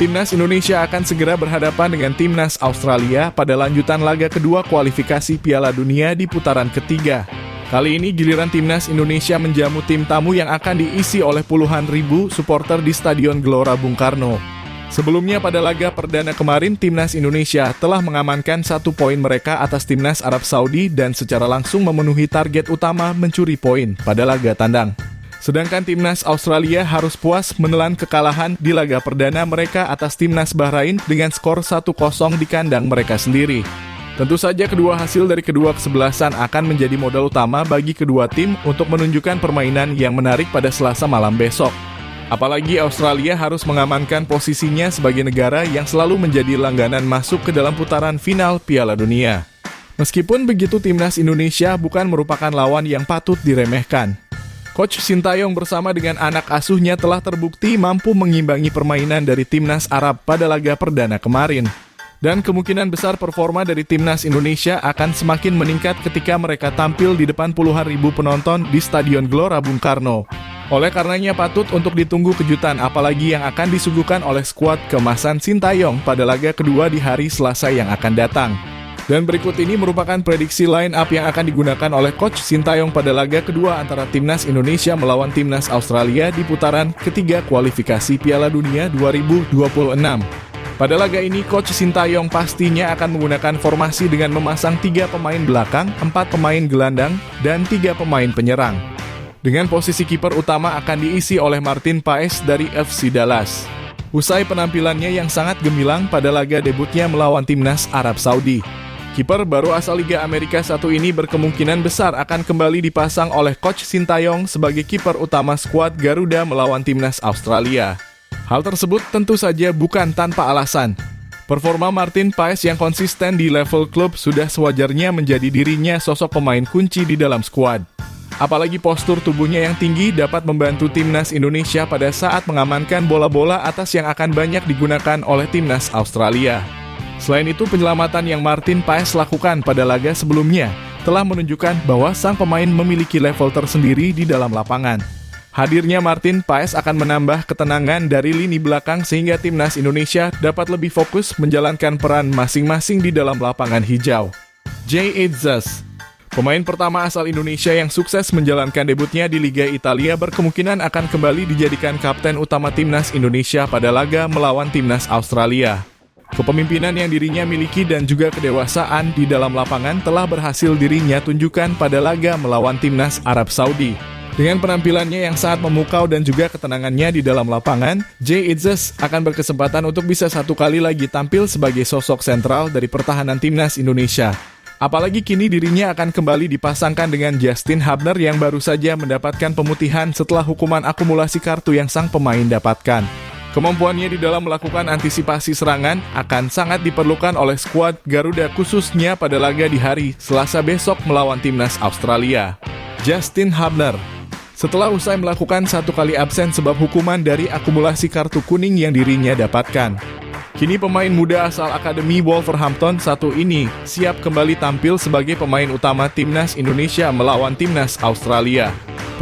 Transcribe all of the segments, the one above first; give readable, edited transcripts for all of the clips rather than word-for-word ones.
Timnas Indonesia akan segera berhadapan dengan Timnas Australia pada lanjutan laga kedua kualifikasi Piala Dunia di putaran ketiga. Kali ini giliran Timnas Indonesia menjamu tim tamu yang akan diisi oleh puluhan ribu supporter di Stadion Gelora Bung Karno. Sebelumnya pada laga perdana kemarin, Timnas Indonesia telah mengamankan 1 poin mereka atas Timnas Arab Saudi dan secara langsung memenuhi target utama mencuri poin pada laga tandang. Sedangkan Timnas Australia harus puas menelan kekalahan di laga perdana mereka atas Timnas Bahrain dengan skor 1-0 di kandang mereka sendiri. Tentu saja kedua hasil dari kedua kesebelasan akan menjadi modal utama bagi kedua tim untuk menunjukkan permainan yang menarik pada Selasa malam besok. Apalagi Australia harus mengamankan posisinya sebagai negara yang selalu menjadi langganan masuk ke dalam putaran final Piala Dunia. Meskipun begitu, Timnas Indonesia bukan merupakan lawan yang patut diremehkan. Coach Sintayong bersama dengan anak asuhnya telah terbukti mampu mengimbangi permainan dari Timnas Arab pada laga perdana kemarin. Dan kemungkinan besar performa dari Timnas Indonesia akan semakin meningkat ketika mereka tampil di depan puluhan ribu penonton di Stadion Gelora Bung Karno. Oleh karenanya patut untuk ditunggu kejutan apalagi yang akan disuguhkan oleh skuad keemasan Sintayong pada laga kedua di hari Selasa yang akan datang. Dan berikut ini merupakan prediksi line up yang akan digunakan oleh Coach Sintayong pada laga kedua antara Timnas Indonesia melawan Timnas Australia di putaran ketiga kualifikasi Piala Dunia 2026. Pada laga ini, Coach Sintayong pastinya akan menggunakan formasi dengan memasang 3 pemain belakang, 4 pemain gelandang, dan 3 pemain penyerang. Dengan posisi kiper utama akan diisi oleh Martin Paes dari FC Dallas. Usai penampilannya yang sangat gemilang pada laga debutnya melawan Timnas Arab Saudi. Kiper baru asal Liga Amerika 1 ini berkemungkinan besar akan kembali dipasang oleh Coach Sintayong sebagai kiper utama skuad Garuda melawan Timnas Australia. Hal tersebut tentu saja bukan tanpa alasan. Performa Martin Paes yang konsisten di level klub sudah sewajarnya menjadi dirinya sosok pemain kunci di dalam skuad. Apalagi postur tubuhnya yang tinggi dapat membantu Timnas Indonesia pada saat mengamankan bola-bola atas yang akan banyak digunakan oleh Timnas Australia. Selain itu, penyelamatan yang Martin Paes lakukan pada laga sebelumnya telah menunjukkan bahwa sang pemain memiliki level tersendiri di dalam lapangan. Hadirnya Martin Paes akan menambah ketenangan dari lini belakang sehingga Timnas Indonesia dapat lebih fokus menjalankan peran masing-masing di dalam lapangan hijau. Jay Itzes, pemain pertama asal Indonesia yang sukses menjalankan debutnya di Liga Italia, berkemungkinan akan kembali dijadikan kapten utama Timnas Indonesia pada laga melawan Timnas Australia. Kepemimpinan yang dirinya miliki dan juga kedewasaan di dalam lapangan telah berhasil dirinya tunjukkan pada laga melawan Timnas Arab Saudi. Dengan penampilannya yang sangat memukau dan juga ketenangannya di dalam lapangan, Jay Itzes akan berkesempatan untuk bisa 1 kali lagi tampil sebagai sosok sentral dari pertahanan Timnas Indonesia. Apalagi kini dirinya akan kembali dipasangkan dengan Justin Hubner yang baru saja mendapatkan pemutihan setelah hukuman akumulasi kartu yang sang pemain dapatkan. Kemampuannya di dalam melakukan antisipasi serangan akan sangat diperlukan oleh skuad Garuda khususnya pada laga di hari Selasa besok melawan Timnas Australia. Justin Hubner, setelah usai melakukan 1 kali absen sebab hukuman dari akumulasi kartu kuning yang dirinya dapatkan, kini pemain muda asal Akademi Wolverhampton 1 ini siap kembali tampil sebagai pemain utama Timnas Indonesia melawan Timnas Australia.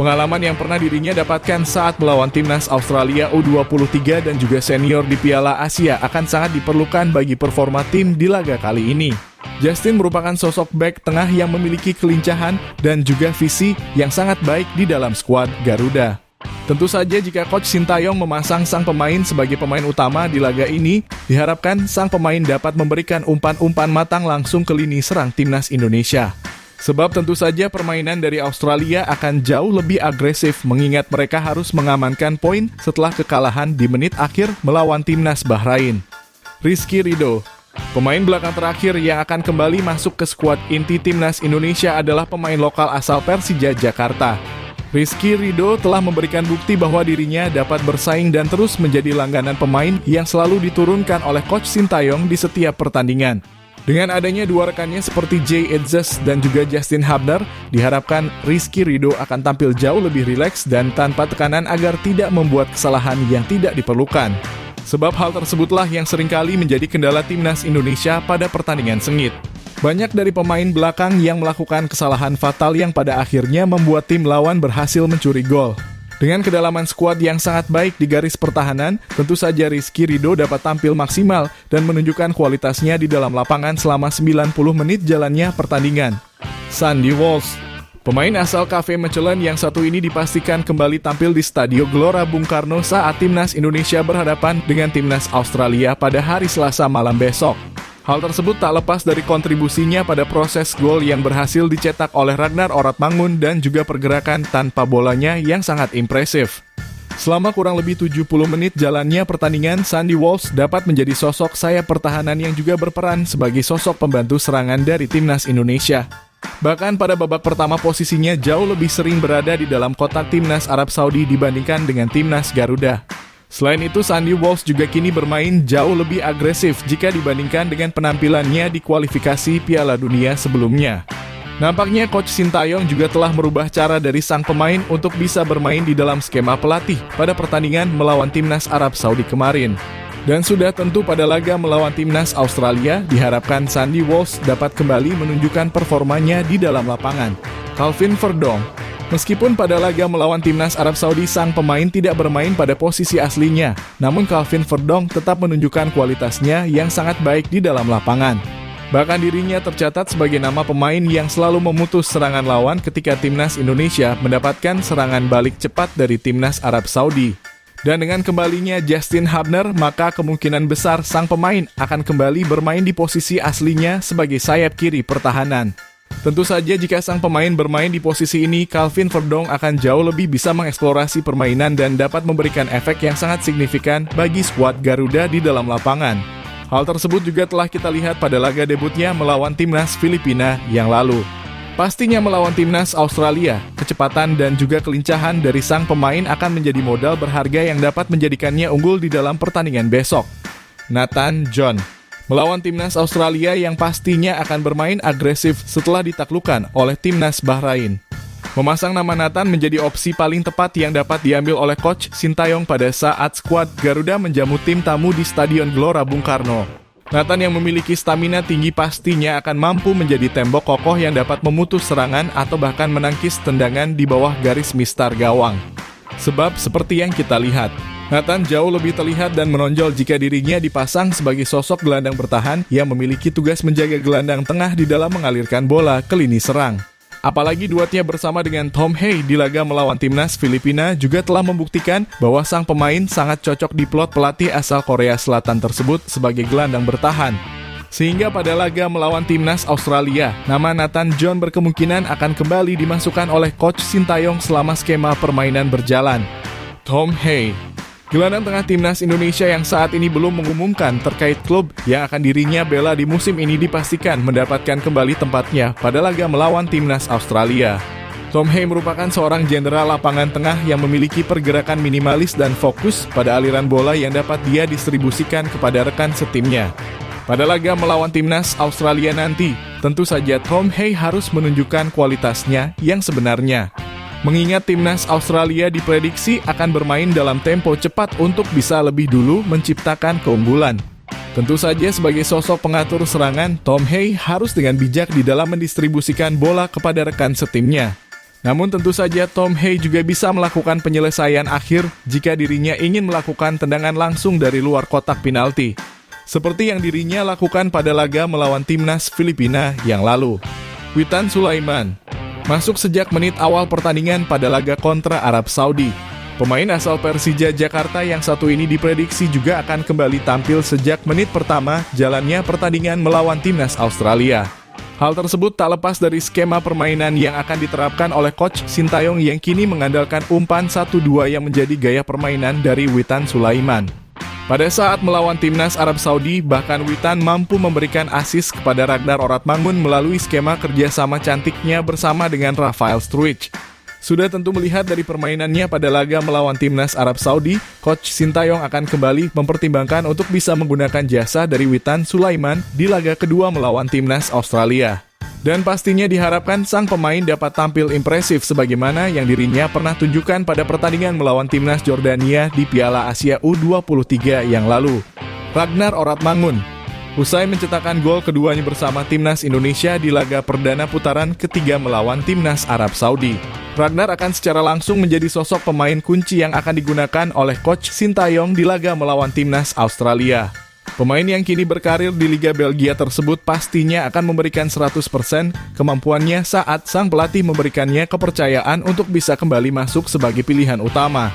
Pengalaman yang pernah dirinya dapatkan saat melawan Timnas Australia U23 dan juga senior di Piala Asia akan sangat diperlukan bagi performa tim di laga kali ini. Justin merupakan sosok bek tengah yang memiliki kelincahan dan juga visi yang sangat baik di dalam skuad Garuda. Tentu saja jika Coach Sintayong memasang sang pemain sebagai pemain utama di laga ini, diharapkan sang pemain dapat memberikan umpan-umpan matang langsung ke lini serang Timnas Indonesia. Sebab tentu saja permainan dari Australia akan jauh lebih agresif mengingat mereka harus mengamankan poin setelah kekalahan di menit akhir melawan Timnas Bahrain. Rizky Ridho, pemain belakang terakhir yang akan kembali masuk ke skuad inti Timnas Indonesia adalah pemain lokal asal Persija Jakarta. Rizky Ridho telah memberikan bukti bahwa dirinya dapat bersaing dan terus menjadi langganan pemain yang selalu diturunkan oleh Coach Sintayong di setiap pertandingan. Dengan adanya 2 rekannya seperti Jay Itzes dan juga Justin Hubner, diharapkan Rizky Ridho akan tampil jauh lebih rileks dan tanpa tekanan agar tidak membuat kesalahan yang tidak diperlukan. Sebab hal tersebutlah yang seringkali menjadi kendala Timnas Indonesia pada pertandingan sengit. Banyak dari pemain belakang yang melakukan kesalahan fatal yang pada akhirnya membuat tim lawan berhasil mencuri gol. Dengan kedalaman skuad yang sangat baik di garis pertahanan, tentu saja Rizky Ridho dapat tampil maksimal dan menunjukkan kualitasnya di dalam lapangan selama 90 menit jalannya pertandingan. Sandy Walsh, pemain asal KV Mechelen yang satu ini dipastikan kembali tampil di Stadio Gelora Bung Karno saat timnas Indonesia berhadapan dengan timnas Australia pada hari Selasa malam besok. Hal tersebut tak lepas dari kontribusinya pada proses gol yang berhasil dicetak oleh Ragnar Oratmangun dan juga pergerakan tanpa bolanya yang sangat impresif. Selama kurang lebih 70 menit jalannya pertandingan, Sandy Walsh dapat menjadi sosok sayap pertahanan yang juga berperan sebagai sosok pembantu serangan dari timnas Indonesia. Bahkan pada babak pertama posisinya jauh lebih sering berada di dalam kotak timnas Arab Saudi dibandingkan dengan timnas Garuda. Selain itu, Sandy Walsh juga kini bermain jauh lebih agresif jika dibandingkan dengan penampilannya di kualifikasi Piala Dunia sebelumnya. Nampaknya Coach Sintayong juga telah merubah cara dari sang pemain untuk bisa bermain di dalam skema pelatih pada pertandingan melawan timnas Arab Saudi kemarin. Dan sudah tentu pada laga melawan timnas Australia, diharapkan Sandy Walsh dapat kembali menunjukkan performanya di dalam lapangan. Calvin Verdong, meskipun pada laga melawan timnas Arab Saudi sang pemain tidak bermain pada posisi aslinya, namun Calvin Verdong tetap menunjukkan kualitasnya yang sangat baik di dalam lapangan. Bahkan dirinya tercatat sebagai nama pemain yang selalu memutus serangan lawan ketika timnas Indonesia mendapatkan serangan balik cepat dari timnas Arab Saudi. Dan dengan kembalinya Justin Hubner, maka kemungkinan besar sang pemain akan kembali bermain di posisi aslinya sebagai sayap kiri pertahanan. Tentu saja jika sang pemain bermain di posisi ini, Calvin Verdong akan jauh lebih bisa mengeksplorasi permainan dan dapat memberikan efek yang sangat signifikan bagi skuad Garuda di dalam lapangan. Hal tersebut juga telah kita lihat pada laga debutnya melawan timnas Filipina yang lalu. Pastinya melawan timnas Australia, kecepatan dan juga kelincahan dari sang pemain akan menjadi modal berharga yang dapat menjadikannya unggul di dalam pertandingan besok. Nathan John, melawan timnas Australia yang pastinya akan bermain agresif setelah ditaklukkan oleh timnas Bahrain. Memasang nama Nathan menjadi opsi paling tepat yang dapat diambil oleh Coach Sintayong pada saat skuad Garuda menjamu tim tamu di Stadion Gelora Bung Karno. Nathan yang memiliki stamina tinggi pastinya akan mampu menjadi tembok kokoh yang dapat memutus serangan atau bahkan menangkis tendangan di bawah garis mistar gawang. Sebab seperti yang kita lihat, Nathan jauh lebih terlihat dan menonjol jika dirinya dipasang sebagai sosok gelandang bertahan yang memiliki tugas menjaga gelandang tengah di dalam mengalirkan bola ke lini serang. Apalagi duetnya bersama dengan Tom Hay di laga melawan timnas Filipina juga telah membuktikan bahwa sang pemain sangat cocok diplot pelatih asal Korea Selatan tersebut sebagai gelandang bertahan. Sehingga pada laga melawan timnas Australia, nama Nathan John berkemungkinan akan kembali dimasukkan oleh Coach Sintayong selama skema permainan berjalan. Tom Hay, gelandang tengah timnas Indonesia yang saat ini belum mengumumkan terkait klub yang akan dirinya bela di musim ini dipastikan mendapatkan kembali tempatnya pada laga melawan timnas Australia. Tom Hay merupakan seorang jenderal lapangan tengah yang memiliki pergerakan minimalis dan fokus pada aliran bola yang dapat dia distribusikan kepada rekan setimnya. Pada laga melawan timnas Australia nanti, tentu saja Tom Hay harus menunjukkan kualitasnya yang sebenarnya. Mengingat timnas Australia diprediksi akan bermain dalam tempo cepat untuk bisa lebih dulu menciptakan keunggulan. Tentu saja sebagai sosok pengatur serangan, Tom Hay harus dengan bijak di dalam mendistribusikan bola kepada rekan setimnya. Namun tentu saja Tom Hay juga bisa melakukan penyelesaian akhir jika dirinya ingin melakukan tendangan langsung dari luar kotak penalti. Seperti yang dirinya lakukan pada laga melawan timnas Filipina yang lalu. Witan Sulaiman masuk sejak menit awal pertandingan pada laga kontra Arab Saudi. Pemain asal Persija Jakarta yang satu ini diprediksi juga akan kembali tampil sejak menit pertama jalannya pertandingan melawan timnas Australia. Hal tersebut tak lepas dari skema permainan yang akan diterapkan oleh Coach Sintayong yang kini mengandalkan umpan 1-2 yang menjadi gaya permainan dari Witan Sulaiman. Pada saat melawan timnas Arab Saudi, bahkan Witan mampu memberikan assist kepada Ragnar Oratmangun melalui skema kerjasama cantiknya bersama dengan Rafael Struijk. Sudah tentu melihat dari permainannya pada laga melawan timnas Arab Saudi, Coach Sintayong akan kembali mempertimbangkan untuk bisa menggunakan jasa dari Witan Sulaiman di laga kedua melawan timnas Australia. Dan pastinya diharapkan sang pemain dapat tampil impresif sebagaimana yang dirinya pernah tunjukkan pada pertandingan melawan timnas Jordania di Piala Asia U23 yang lalu. Ragnar Oratmangun, usai mencetakkan gol keduanya bersama timnas Indonesia di laga perdana putaran ketiga melawan timnas Arab Saudi. Ragnar akan secara langsung menjadi sosok pemain kunci yang akan digunakan oleh Coach Sintayong di laga melawan timnas Australia. Pemain yang kini berkarir di Liga Belgia tersebut pastinya akan memberikan 100% kemampuannya saat sang pelatih memberikannya kepercayaan untuk bisa kembali masuk sebagai pilihan utama.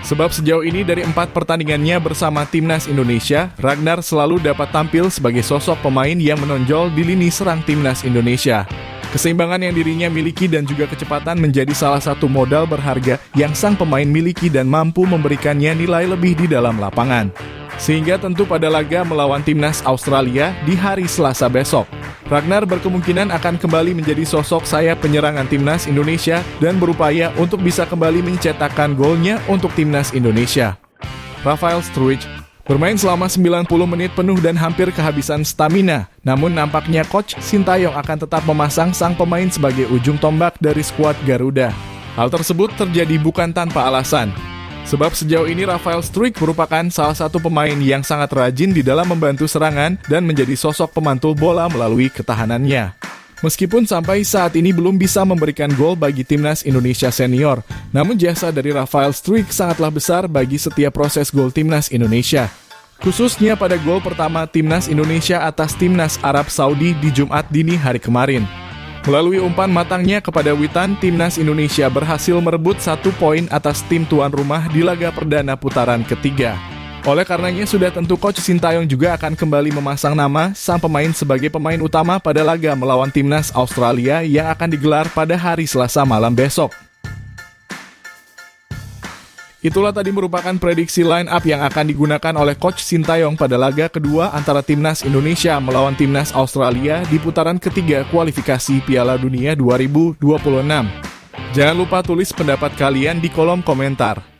Sebab sejauh ini dari 4 pertandingannya bersama timnas Indonesia, Ragnar selalu dapat tampil sebagai sosok pemain yang menonjol di lini serang timnas Indonesia. Keseimbangan yang dirinya miliki dan juga kecepatan menjadi salah satu modal berharga yang sang pemain miliki dan mampu memberikannya nilai lebih di dalam lapangan. Sehingga tentu pada laga melawan timnas Australia di hari Selasa besok, Ragnar berkemungkinan akan kembali menjadi sosok sayap penyerangan timnas Indonesia dan berupaya untuk bisa kembali mencetakkan golnya untuk timnas Indonesia. Rafael Struijk bermain selama 90 menit penuh dan hampir kehabisan stamina, namun nampaknya Coach Sintayong akan tetap memasang sang pemain sebagai ujung tombak dari skuad Garuda. Hal tersebut terjadi bukan tanpa alasan. Sebab sejauh ini Rafael Struijk merupakan salah satu pemain yang sangat rajin di dalam membantu serangan dan menjadi sosok pemantul bola melalui ketahanannya. Meskipun sampai saat ini belum bisa memberikan gol bagi timnas Indonesia senior, namun jasa dari Rafael Struijk sangatlah besar bagi setiap proses gol timnas Indonesia. Khususnya pada gol pertama timnas Indonesia atas timnas Arab Saudi di Jumat dini hari kemarin. Melalui umpan matangnya kepada Witan, timnas Indonesia berhasil merebut 1 poin atas tim tuan rumah di laga perdana putaran ketiga. Oleh karenanya sudah tentu Coach Sintayong juga akan kembali memasang nama sang pemain sebagai pemain utama pada laga melawan timnas Australia yang akan digelar pada hari Selasa malam besok. Itulah tadi merupakan prediksi line up yang akan digunakan oleh Coach Sintayong pada laga kedua antara timnas Indonesia melawan timnas Australia di putaran ketiga kualifikasi Piala Dunia 2026. Jangan lupa tulis pendapat kalian di kolom komentar.